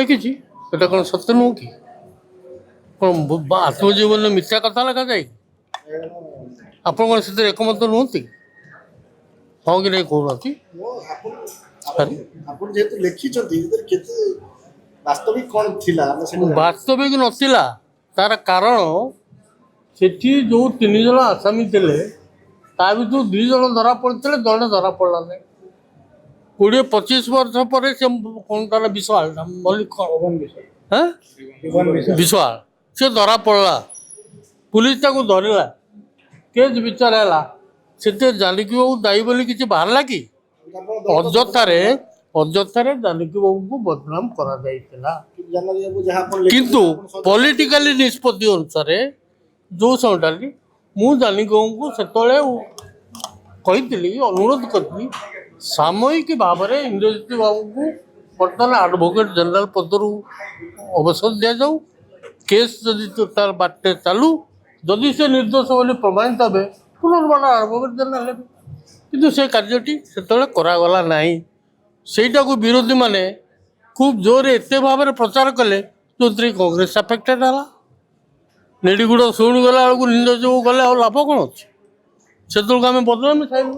ଦେଖିଛି। এটা କ'ଣ ସତ୍ୟ ନୁହଁ କି? କ'ଣ ଆତ୍ମଜୀବନରେ ମିଥ୍ୟା କଥା ଲେଖାଯାଏ? ଆପଣ କ'ଣ ସେଥିରେ ଏକମତ ନୁହନ୍ତି? ହଁ କି ନାହିଁ କହୁନାହାନ୍ତି? ଆପଣ ଯେହେତୁ ଲେଖିଛନ୍ତି କେତେ ବାସ୍ତବିକ କ'ଣ ଥିଲା ବାସ୍ତବିକ ନଥିଲା। ତାର କାରଣ ସେଠି ଯେଉଁ 3 ଜଣ ଆସାମୀ ଥିଲେ ତା ଭିତରୁ 2 ଜଣ ଧରା ପଡ଼ିଥିଲେ, ଜଣେ ଧରା ପଡ଼ିଲା ନାହିଁ। 20-25 ବର୍ଷ ପରେ ସେ କ'ଣ ତାର ବିଶ୍ୱାଳ ବିଶ୍ୱାଳ ସେ ଧରା ପଡ଼ିଲା। ପୁଲିସ ତାକୁ ଧରିଲା, କେସ୍ ବିଚାର ହେଲା। ସେଥିରେ ଜାନକୀ ବାବୁ ଦାୟୀ ବୋଲି କିଛି ବାହାରିଲା କି? ଅଯଥାରେ ଜାନକୀ ବାବୁଙ୍କୁ ବଦନାମ କରାଯାଇଥିଲା। କିନ୍ତୁ ପଲିଟିକାଲି ନିଷ୍ପତ୍ତି ଅନୁସାରେ ଯେଉଁ ସମୟଟାରେ ମୁଁ ଜାନକୀ ବାବୁଙ୍କୁ ସେତେବେଳେ କହିଥିଲି, ଅନୁରୋଧ କରିଥିଲି ସାମୟିକ ଭାବରେ ଇନ୍ଦ୍ରଜିତ ବାବୁଙ୍କୁ ବର୍ତ୍ତମାନ ଆଡ଼ଭୋକେଟ୍ ଜେନେରାଲ ପଦରୁ ଅବସର ଦିଆଯାଉ। କେସ୍ ଯଦି ତାର ବାଟରେ ଚାଲୁ, ଯଦି ସେ ନିର୍ଦ୍ଦୋଷ ବୋଲି ପ୍ରମାଣିତ ହେବେ ପୁନର୍ବାର ଆଡ଼ଭୋକେଟ୍ ଜେନେରାଲ ହେବେ। କିନ୍ତୁ ସେ କାର୍ଯ୍ୟଟି ସେତେବେଳେ କରାଗଲା ନାହିଁ। ସେଇଟାକୁ ବିରୋଧୀମାନେ ଖୁବ୍ ଜୋରରେ ଏତେ ଭାବରେ ପ୍ରଚାର କଲେ ଯେଉଁଥିରେ କଂଗ୍ରେସ ଆଫେକ୍ଟେଡ୍ ହେଲା। ନେଡ଼ିଗୁଡ଼ ଶୁଣି ଗଲା ବେଳକୁ ନିଜ ଯେଉଁ ଗଲେ ଆଉ ଲାଭ କ'ଣ ଅଛି? ସେତେବେଳକୁ ଆମେ ବଦନାମୀ ଖାଇଲୁ।